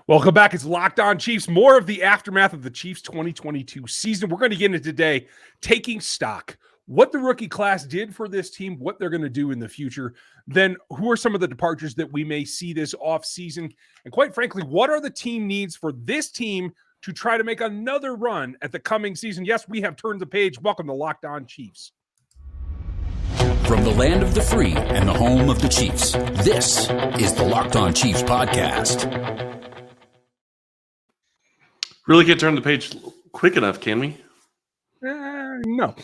Welcome back. It's Locked On Chiefs. More of the aftermath of the Chiefs 2022 season. We're going to get into today taking stock, what the rookie class did for this team, what they're going to do in the future, then who are some of the departures that we may see this offseason, and quite frankly, what are the team needs for this team to try to make another run at the coming season? Yes, we have turned the page. Welcome to Locked On Chiefs. From the land of the free and the home of the Chiefs, this is the Locked On Chiefs podcast. Really can't turn the page quick enough, can we? No.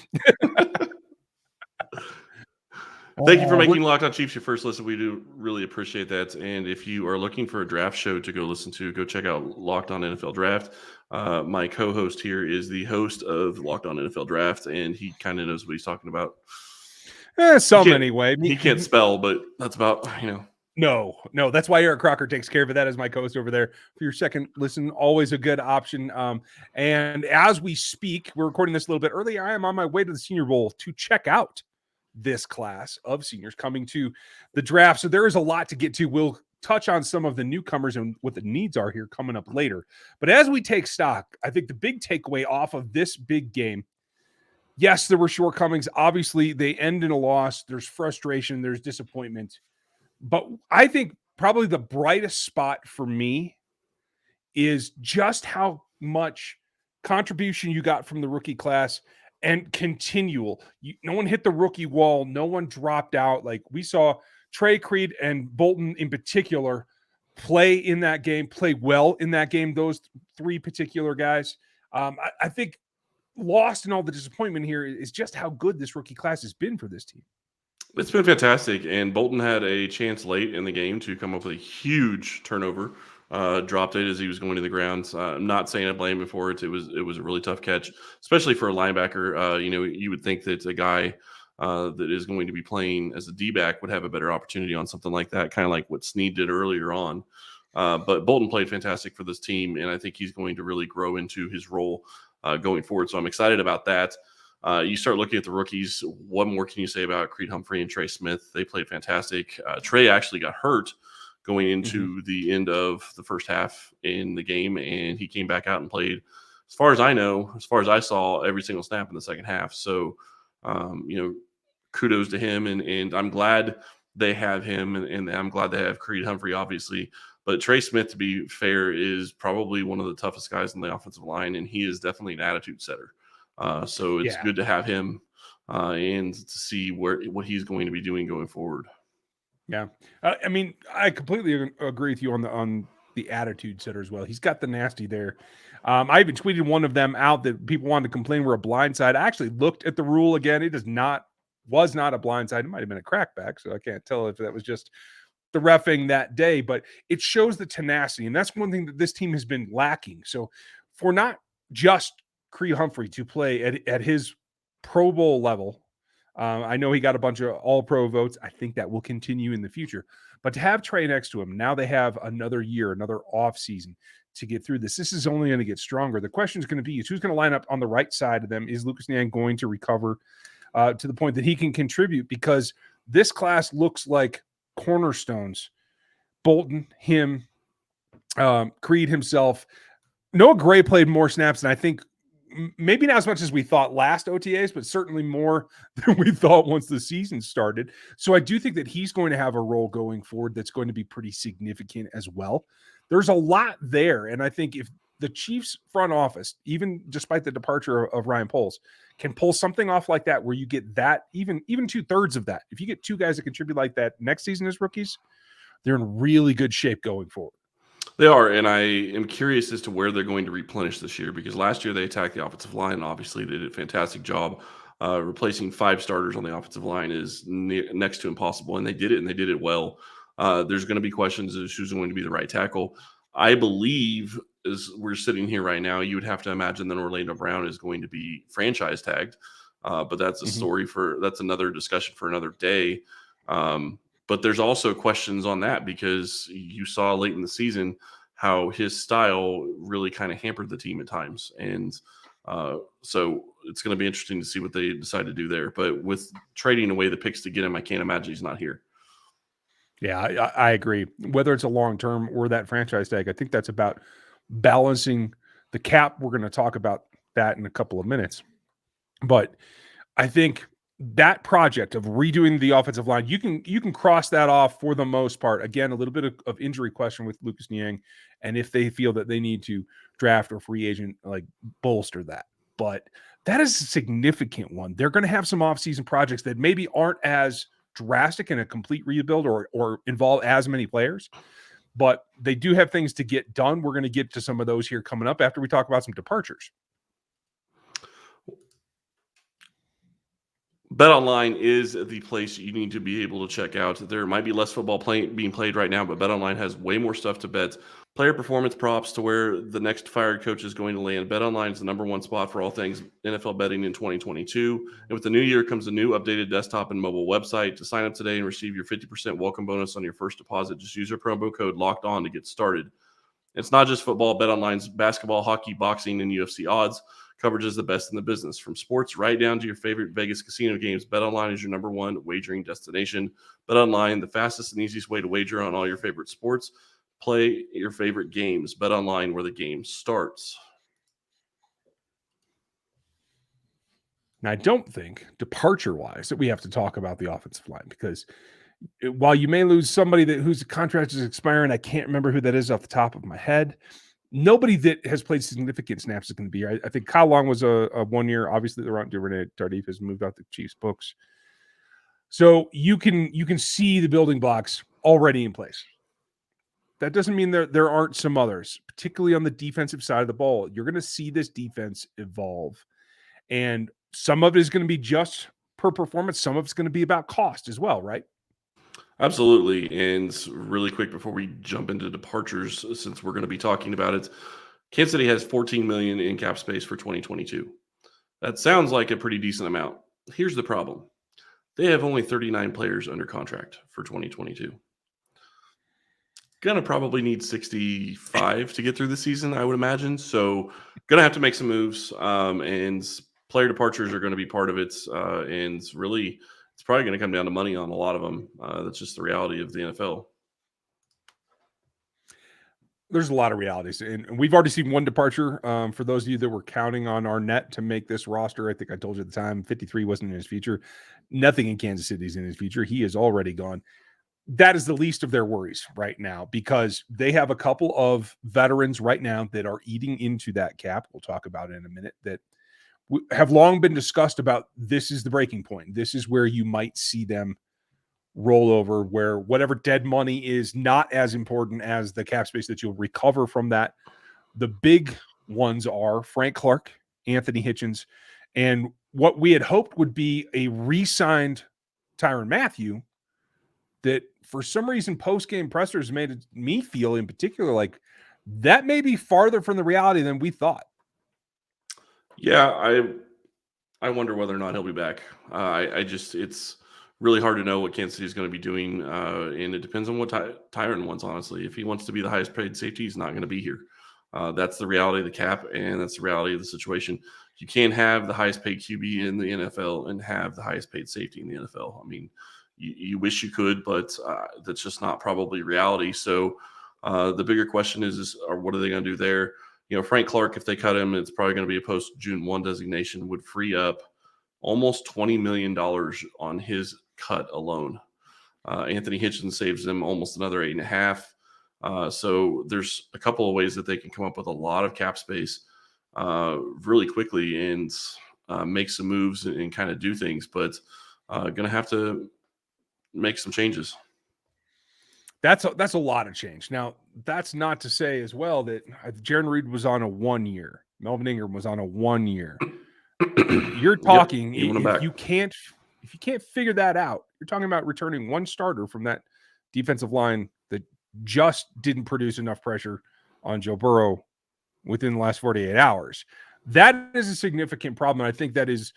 Thank you for making Locked On Chiefs your first listen. We do really appreciate that. And if you are looking for a draft show to go listen to, go check out Locked On NFL Draft. My co-host here is the host of Locked On NFL Draft, and he kind of knows what he's talking about. Anyway. He can't spell, but that's about, No, that's why Eric Crocker takes care of that as my co-host over there. For your second listen, always a good option. And as we speak, we're recording this a little bit early. I am on my way to the Senior Bowl to check out this class of seniors coming to the draft. So there is a lot to get to. We'll touch on some of the newcomers and what the needs are here coming up later. But as we take stock, I think the big takeaway off of this big game, yes, there were shortcomings. Obviously, they end in a loss. There's frustration. There's disappointment. But I think probably the brightest spot for me is just how much contribution you got from the rookie class and continual. No one hit the rookie wall. No one dropped out. Like we saw Trey, Creed, and Bolton in particular play in that game, play well in that game, those three particular guys. I think lost in all the disappointment here is just how good this rookie class has been for this team. It's been fantastic, and Bolton had a chance late in the game to come up with a huge turnover. Dropped it as he was going to the ground. I'm not saying I blame him for it. It was a really tough catch, especially for a linebacker. You would think that a guy that is going to be playing as a D-back would have a better opportunity on something like that, kind of like what Snead did earlier on. But Bolton played fantastic for this team, and I think he's going to really grow into his role going forward. So I'm excited about that. You start looking at the rookies. What more can you say about Creed Humphrey and Trey Smith? They played fantastic. Trey actually got hurt going into the end of the first half in the game, and he came back out and played, as far as I know, as far as I saw, every single snap in the second half. So, kudos to him, and I'm glad they have him, and I'm glad they have Creed Humphrey, obviously. But Trey Smith, to be fair, is probably one of the toughest guys on the offensive line, and he is definitely an attitude setter. So it's good to have him and to see what he's going to be doing going forward. Yeah. I completely agree with you on the attitude setter as well. He's got the nasty there. I even tweeted one of them out that people wanted to complain were a blindside. I actually looked at the rule again. It was not a blindside. It might have been a crackback, so I can't tell if that was just the reffing that day, but it shows the tenacity. And that's one thing that this team has been lacking. So for not just Creed Humphrey to play at his Pro Bowl level. I know he got a bunch of all-pro votes. I think that will continue in the future. But to have Trey next to him, now they have another year, another offseason to get through this. This is only going to get stronger. The question is going to be who's going to line up on the right side of them? Is Lucas Niang going to recover to the point that he can contribute? Because this class looks like cornerstones. Bolton, him, Creed himself. Noah Gray played more snaps than I think, maybe not as much as we thought last OTAs, but certainly more than we thought once the season started. So I do think that he's going to have a role going forward that's going to be pretty significant as well. There's a lot there. And I think if the Chiefs front office, even despite the departure of Ryan Poles, can pull something off like that where you get that, even 2/3 of that, if you get two guys that contribute like that next season as rookies, they're in really good shape going forward. They are, and I am curious as to where they're going to replenish this year, because last year they attacked the offensive line, and obviously they did a fantastic job. Replacing 5 starters on the offensive line is next to impossible, and they did it, and they did it well. There's going to be questions as who's going to be the right tackle. I believe, as we're sitting here right now, you would have to imagine that Orlando Brown is going to be franchise tagged, but that's a story that's another discussion for another day. But there's also questions on that, because you saw late in the season how his style really kind of hampered the team at times. And so it's going to be interesting to see what they decide to do there. But with trading away the picks to get him, I can't imagine he's not here. Yeah, I agree. Whether it's a long term or that franchise tag, I think that's about balancing the cap. We're going to talk about that in a couple of minutes. But I think that project of redoing the offensive line, you can cross that off for the most part. Again, a little bit of injury question with Lucas Niang, and if they feel that they need to draft or free agent, like bolster that. But that is a significant one. They're going to have some offseason projects that maybe aren't as drastic in a complete rebuild or involve as many players, but they do have things to get done. We're going to get to some of those here coming up after we talk about some departures. BetOnline is the place you need to be able to check out. There might be less football being played right now, but BetOnline has way more stuff to bet. Player performance props to where the next fired coach is going to land. BetOnline is the number one spot for all things NFL betting in 2022. And with the new year comes a new updated desktop and mobile website. To sign up today and receive your 50% welcome bonus on your first deposit, just use your promo code Locked On to get started. It's not just football. BetOnline's basketball, hockey, boxing, and UFC odds coverage is the best in the business. From sports right down to your favorite Vegas casino games, BetOnline is your number one wagering destination. BetOnline, the fastest and easiest way to wager on all your favorite sports. Play your favorite games. BetOnline, where the game starts. Now, I don't think departure-wise that we have to talk about the offensive line because while you may lose somebody whose contract is expiring, I can't remember who that is off the top of my head. Nobody that has played significant snaps is going to be here. I think Kyle Long was a 1 year. Obviously, Laurent Duvernay-Tardif has moved out the Chiefs books. So you can see the building blocks already in place. That doesn't mean there aren't some others, particularly on the defensive side of the ball. You're going to see this defense evolve. And some of it is going to be just per performance. Some of it's going to be about cost as well, right? Absolutely. And really quick before we jump into departures, since we're going to be talking about it, Kansas City has $14 million in cap space for 2022. That sounds like a pretty decent amount. Here's the problem. They have only 39 players under contract for 2022. Gonna probably need 65 to get through the season, I would imagine. So gonna have to make some moves. And player departures are going to be part of it. And really, it's probably going to come down to money on a lot of them. That's just the reality of the NFL. There's a lot of realities, and we've already seen one departure. For those of you that were counting on Arnett to make this roster, I think I told you at the time, 53 wasn't in his future. Nothing in Kansas City is in his future. He is already gone. That is the least of their worries right now because they have a couple of veterans right now that are eating into that cap. We'll talk about it in a minute that have long been discussed about this is the breaking point. This is where you might see them roll over, where whatever dead money is not as important as the cap space that you'll recover from that. The big ones are Frank Clark, Anthony Hitchens, and what we had hoped would be a re-signed Tyrann Mathieu that for some reason post-game pressers made me feel in particular like that may be farther from the reality than we thought. Yeah, I wonder whether or not he'll be back. It's really hard to know what Kansas City is going to be doing, and it depends on what Tyrann wants. Honestly, if he wants to be the highest paid safety, he's not going to be here. That's the reality of the cap, and that's the reality of the situation. You can't have the highest paid QB in the NFL and have the highest paid safety in the NFL. I mean, you wish you could, but that's just not probably reality. So the bigger question is what are they going to do there? Frank Clark, if they cut him, it's probably going to be a post-June 1 designation, would free up almost $20 million on his cut alone. Anthony Hitchens saves them almost another 8.5. So there's a couple of ways that they can come up with a lot of cap space really quickly and make some moves and kind of do things, but going to have to make some changes. That's a lot of change. Now, that's not to say as well that Jaron Reed was on a 1 year. Melvin Ingram was on a 1 year. You're talking if you can't figure that out, you're talking about returning one starter from that defensive line that just didn't produce enough pressure on Joe Burrow within the last 48 hours. That is a significant problem. And I think that is,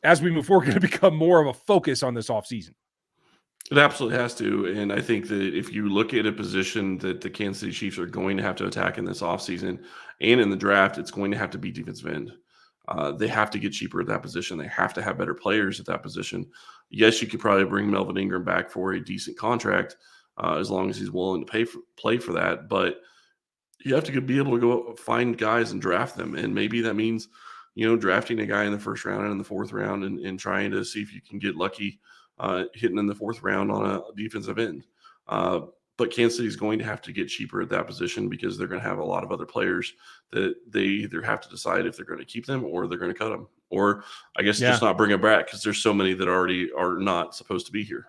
as we move forward, going to become more of a focus on this offseason. It absolutely has to. And I think that if you look at a position that the Kansas City Chiefs are going to have to attack in this offseason and in the draft, it's going to have to be defensive end. They have to get cheaper at that position. They have to have better players at that position. Yes, you could probably bring Melvin Ingram back for a decent contract, as long as he's willing to play for that. But you have to be able to go find guys and draft them. And maybe that means, drafting a guy in the first round and in the fourth round and trying to see if you can get lucky hitting in the fourth round on a defensive end. But Kansas City is going to have to get cheaper at that position because they're going to have a lot of other players that they either have to decide if they're going to keep them or they're going to cut them. Or I guess just not bring them back because there's so many that already are not supposed to be here.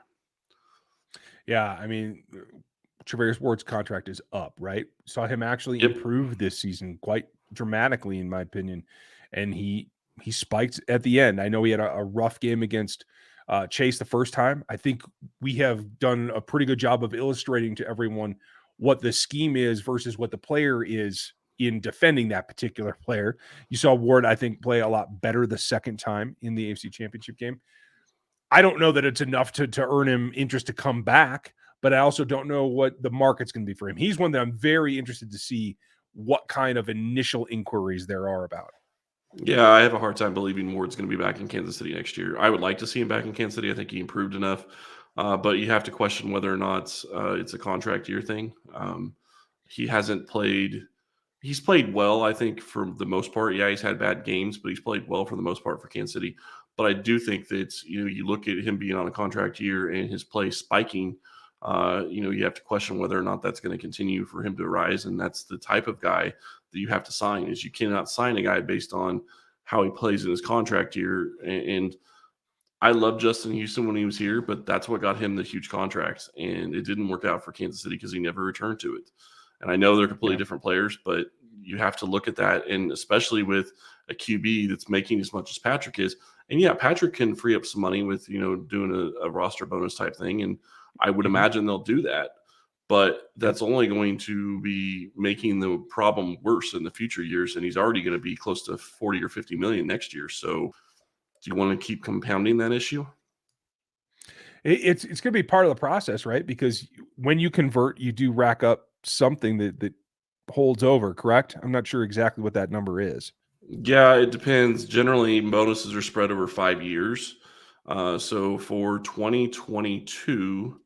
Yeah, I mean, Travarius Ward's contract is up, right? Saw him actually improve this season quite dramatically, in my opinion, and he spiked at the end. I know he had a rough game against Chase the first time. I think we have done a pretty good job of illustrating to everyone what the scheme is versus what the player is in defending that particular player. You saw Ward, I think, play a lot better the second time in the AFC Championship game. I don't know that it's enough to earn him interest to come back, but I also don't know what the market's going to be for him. He's one that I'm very interested to see what kind of initial inquiries there are about. Yeah, I have a hard time believing Ward's going to be back in Kansas City next year. I would like to see him back in Kansas City. I think he improved enough, but you have to question whether or not it's a contract year thing. He hasn't played. He's played well, I think, for the most part. Yeah, he's had bad games, but he's played well for the most part for Kansas City. But I do think that you look at him being on a contract year and his play spiking. You have to question whether or not that's going to continue for him to rise. And that's the type of guy that you have to sign. Is you cannot sign a guy based on how he plays in his contract year. And I love Justin Houston when he was here, but that's what got him the huge contracts. And it didn't work out for Kansas City because he never returned to it. And I know they're completely different players, but you have to look at that. And especially with a QB that's making as much as Patrick is. And yeah, Patrick can free up some money with, doing a roster bonus type thing. And I would imagine they'll do that. But that's only going to be making the problem worse in the future years. And he's already going to be close to 40 or 50 million next year. So do you want to keep compounding that issue? It's going to be part of the process, right? Because when you convert, you do rack up something that holds over, correct? I'm not sure exactly what that number is. Yeah, it depends. Generally, bonuses are spread over 5 years. So for 2022,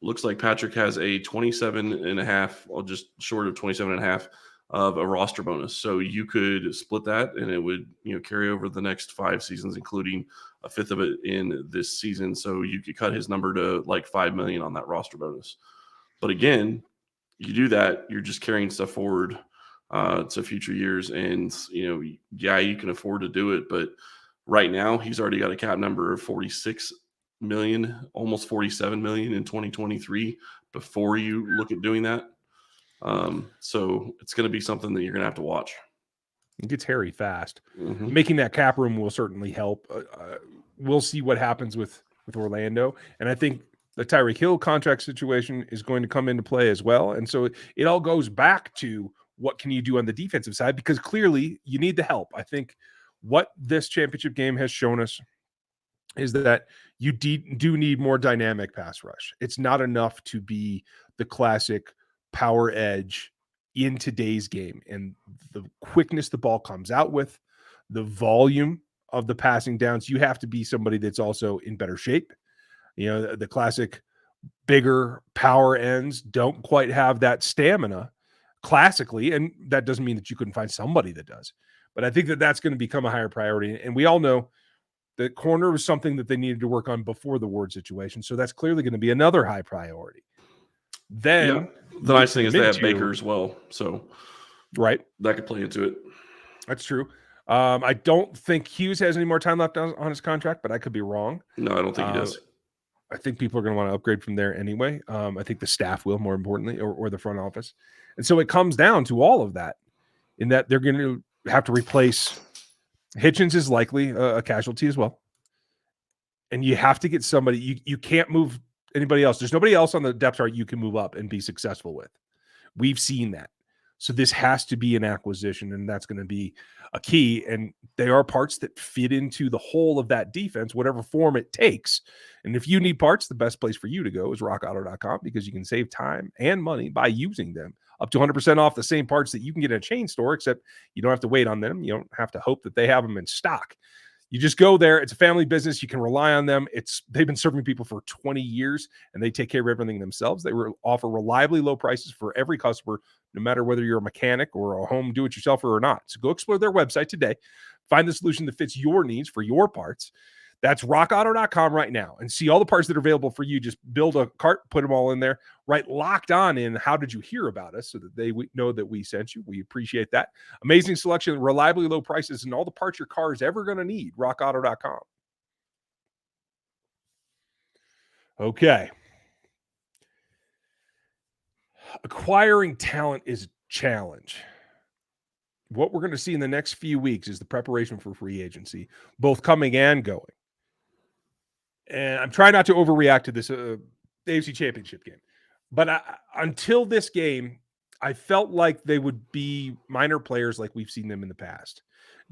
looks like Patrick has a 27.5, or just short of 27.5 of a roster bonus. So you could split that and it would, carry over the next 5 seasons, including a fifth of it in this season. So you could cut his number to like 5 million on that roster bonus. But again, you do that, you're just carrying stuff forward to future years. And, you can afford to do it. But right now he's already got a cap number of 46 million, almost 47 million in 2023 before you look at doing that. So it's going to be something that you're going to have to watch. It gets hairy fast. Mm-hmm. Making that cap room will certainly help. We'll see what happens with Orlando. And I think the Tyreek Hill contract situation is going to come into play as well. And so it all goes back to what can you do on the defensive side, because clearly you need the help. I think what this championship game has shown us is that you do need more dynamic pass rush. It's not enough to be the classic power edge in today's game. And the quickness the ball comes out with, the volume of the passing downs, you have to be somebody that's also in better shape. The classic bigger power ends don't quite have that stamina classically, and that doesn't mean that you couldn't find somebody that does. But I think that that's going to become a higher priority. And we all know that corner was something that they needed to work on before the Ward situation. So that's clearly going to be another high priority. Then the nice thing is they have Baker as well. So right, that could play into it. That's true. I don't think Hughes has any more time left on his contract, but I could be wrong. No, I don't think he does. I think people are going to want to upgrade from there anyway. I think the staff will, more importantly, or the front office. And so it comes down to all of that, in that they're going to have to replace Hitchens is likely a casualty as well. And you have to get somebody. You can't move anybody else. There's nobody else on the depth chart you can move up and be successful with. We've seen that. So this has to be an acquisition, and that's going to be a key. And there are parts that fit into the whole of that defense, whatever form it takes. And if you need parts, the best place for you to go is rockauto.com, because you can save time and money by using them. Up to 100% off the same parts that you can get at a chain store, except you don't have to wait on them. You don't have to hope that they have them in stock. You just go there. It's a family business. You can rely on them. They've been serving people for 20 years, and they take care of everything themselves. They offer reliably low prices for every customer, no matter whether you're a mechanic or a home do-it-yourselfer or not. So go explore their website today. Find the solution that fits your needs for your parts. That's rockauto.com right now and see all the parts that are available for you. Just build a cart, put them all in there, right? Locked on in how did you hear about us so that they know that we sent you. We appreciate that. Amazing selection, reliably low prices, and all the parts your car is ever going to need. rockauto.com. Okay. Acquiring talent is a challenge. What we're going to see in the next few weeks is the preparation for free agency, both coming and going. And I'm trying not to overreact to this AFC Championship game. But until this game, I felt like they would be minor players like we've seen them in the past.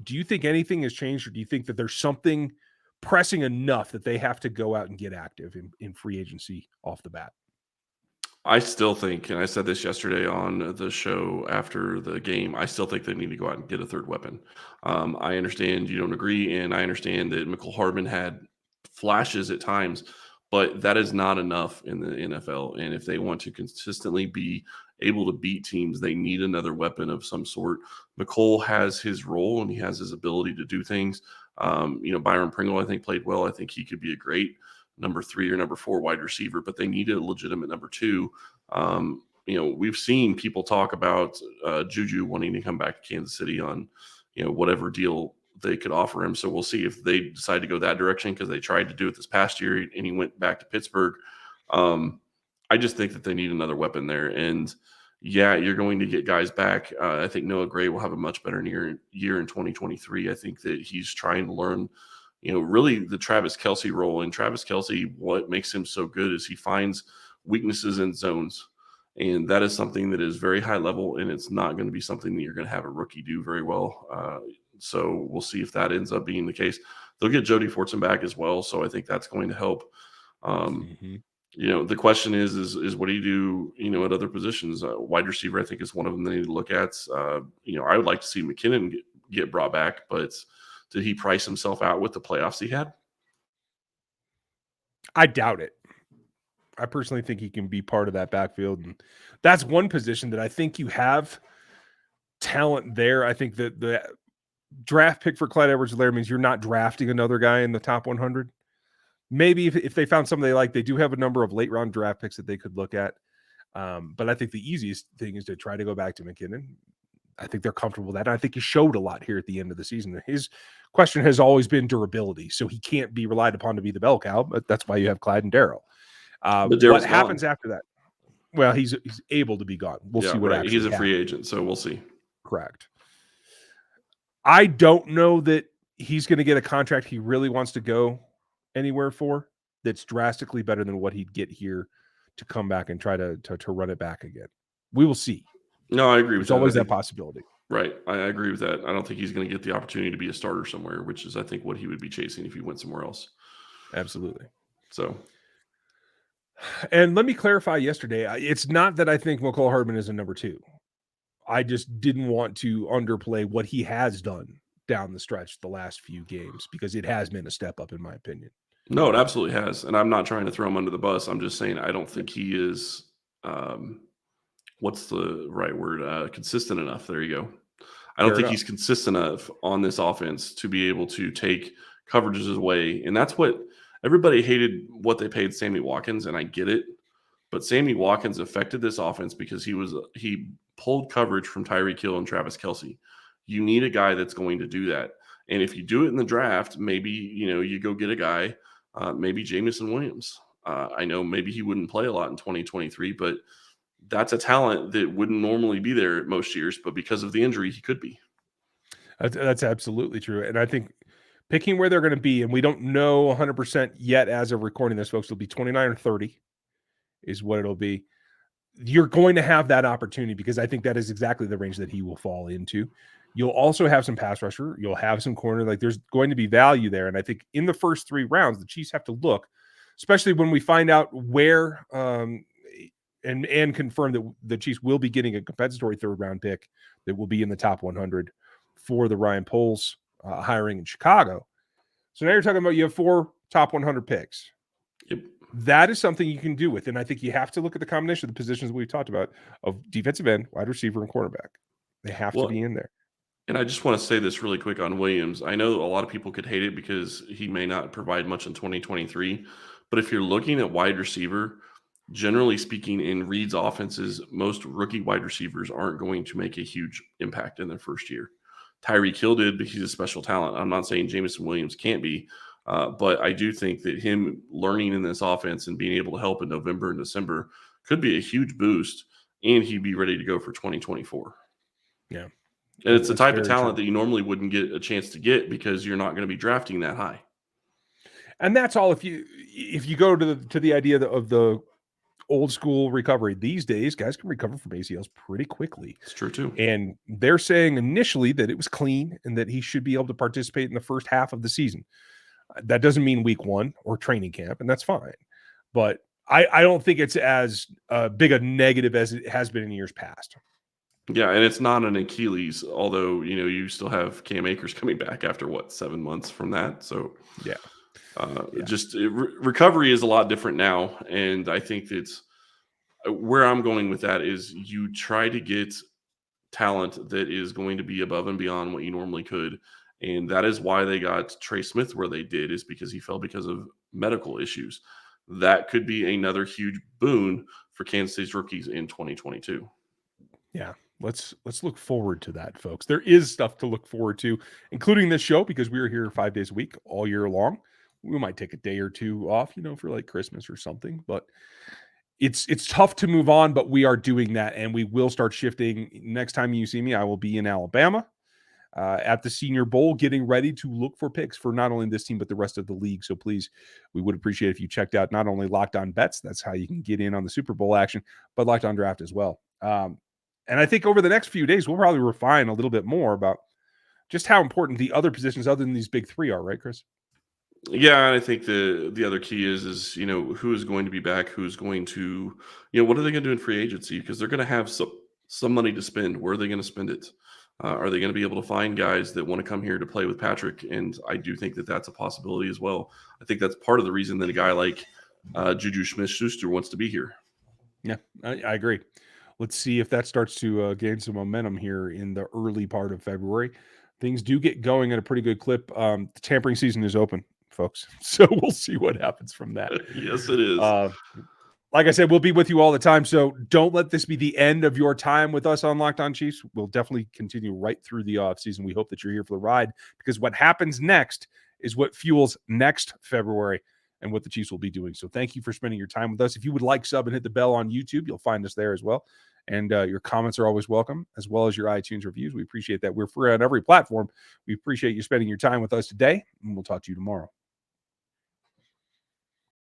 Do you think anything has changed, or do you think that there's something pressing enough that they have to go out and get active in free agency off the bat? I still think, and I said this yesterday on the show after the game, I still think they need to go out and get a third weapon. I understand you don't agree, and I understand that McCole Hardman had flashes at times, but that is not enough in the NFL. And if they want to consistently be able to beat teams, they need another weapon of some sort. McCole has his role and he has his ability to do things. Byron Pringle, I think, played well. I think he could be a great number 3 or number 4 wide receiver, but they needed a legitimate number 2. We've seen people talk about Juju wanting to come back to Kansas City on, whatever deal they could offer him. So we'll see if they decide to go that direction, because they tried to do it this past year and he went back to Pittsburgh. I just think that they need another weapon there. And yeah, you're going to get guys back. I think Noah Gray will have a much better year in 2023. I think that he's trying to learn, really the Travis Kelce role. And Travis Kelce, what makes him so good is he finds weaknesses in zones. And that is something that is very high level, and it's not going to be something that you're going to have a rookie do very well. So we'll see if that ends up being the case. They'll get Jody Fortson back as well, so I think that's going to help. The question is what do you do, at other positions? Wide receiver, I think, is one of them they need to look at. I would like to see McKinnon get brought back, but did he price himself out with the playoffs he had? I doubt it. I personally think he can be part of that backfield. And that's one position that I think you have talent there. I think that the draft pick for Clyde Edwards-Helaire means you're not drafting another guy in the top 100. Maybe if they found something they like, they do have a number of late round draft picks that they could look at. But I think the easiest thing is to try to go back to McKinnon. I think they're comfortable with that. And I think he showed a lot here at the end of the season. His question has always been durability. So he can't be relied upon to be the bell cow, but that's why you have Clyde and Darrell. What happens after that? Well, he's able to be gone. We'll see what actually he's a free agent, so we'll see. Correct. I don't know that he's going to get a contract he really wants to go anywhere for that's drastically better than what he'd get here to come back and try to run it back again. We will see. No, I agree with that. There's always that possibility. Right. I agree with that. I don't think he's going to get the opportunity to be a starter somewhere, which is, I think, what he would be chasing if he went somewhere else. Absolutely. So. And let me clarify yesterday. It's not that I think McCole Hardman is a number 2. I just didn't want to underplay what he has done down the stretch the last few games, because it has been a step up in my opinion. No, it absolutely has. And I'm not trying to throw him under the bus. I'm just saying I don't think he is, what's the right word? Consistent enough. There you go. I don't think he's consistent enough on this offense to be able to take coverages away. And that's what everybody hated, what they paid Sammy Watkins, and I get it. But Sammy Watkins affected this offense because he pulled coverage from Tyreek Hill and Travis Kelce. You need a guy that's going to do that. And if you do it in the draft, maybe, you go get a guy, maybe Jamison Williams. I know maybe he wouldn't play a lot in 2023, but that's a talent that wouldn't normally be there most years. But because of the injury, he could be. That's absolutely true. And I think picking where they're going to be, and we don't know 100% yet as of recording this, folks, it'll be 29 or 30 is what it'll be. You're going to have that opportunity because I think that is exactly the range that he will fall into. You'll also have some pass rusher. You'll have some corner. Like, there's going to be value there. And I think in the first 3 rounds, the Chiefs have to look, especially when we find out where and confirm that the Chiefs will be getting a compensatory 3rd round pick that will be in the top 100 for the Ryan Poles hiring in Chicago. So now you're talking about you have 4 top 100 picks. Yep. That is something you can do with. And I think you have to look at the combination of the positions we've talked about of defensive end, wide receiver, and quarterback. They have to Well, be in there. and I just want to say this really quick on Williams. I know a lot of people could hate it because he may not provide much in 2023. But if you're looking at wide receiver, generally speaking, in Reed's offenses, most rookie wide receivers aren't going to make a huge impact in their first year. Tyreek Hill did, but he's a special talent. I'm not saying Jameson Williams can't be, but I do think that him learning in this offense and being able to help in November and December could be a huge boost, and he'd be ready to go for 2024. Yeah. And it's the That's type of very talent true. that you normally wouldn't get a chance to get because you're not going to be drafting that high. And that's all. If you go to the idea of the old school recovery, these days guys can recover from ACLs pretty quickly. It's true too. And they're saying initially that it was clean and that he should be able to participate in the first half of the season. That doesn't mean week 1 or training camp, and that's fine. But I don't think it's as big a negative as it has been in years past. Yeah, and it's not an Achilles, although you still have Cam Akers coming back after 7 months from that. So Yeah. just recovery is a lot different now, and I think it's where I'm going with that is you try to get talent that is going to be above and beyond what you normally could. And that is why they got Trey Smith where they did, is because he fell because of medical issues. That could be another huge boon for Kansas State's rookies in 2022. Yeah. Let's look forward to that, folks. There is stuff to look forward to, including this show, because we are here 5 days a week all year long. We might take a day or two off, for like Christmas or something, but it's tough to move on, but we are doing that, and we will start shifting. Next time you see me, I will be in Alabama at the Senior Bowl, getting ready to look for picks for not only this team, but the rest of the league. So please, we would appreciate if you checked out not only Locked On Bets, that's how you can get in on the Super Bowl action, but Locked On Draft as well. And I think over the next few days, we'll probably refine a little bit more about just how important the other positions other than these big 3 are, right, Chris? Yeah, and I think the other key is who is going to be back, who's going to what are they going to do in free agency, because they're going to have some money to spend. Where are they going to spend it? Are they going to be able to find guys that want to come here to play with Patrick? And I do think that that's a possibility as well. I think that's part of the reason that a guy like Juju Smith-Schuster wants to be here. Yeah, I agree. Let's see if that starts to gain some momentum here in the early part of February. Things do get going at a pretty good clip. The tampering season is open, folks. So we'll see what happens from that. Yes, it is. Like I said, we'll be with you all the time. So don't let this be the end of your time with us on Locked On Chiefs. We'll definitely continue right through the offseason. We hope that you're here for the ride, because what happens next is what fuels next February and what the Chiefs will be doing. So thank you for spending your time with us. If you would like sub and hit the bell on YouTube, you'll find us there as well. And your comments are always welcome, as well as your iTunes reviews. We appreciate that. We're free on every platform. We appreciate you spending your time with us today, and we'll talk to you tomorrow.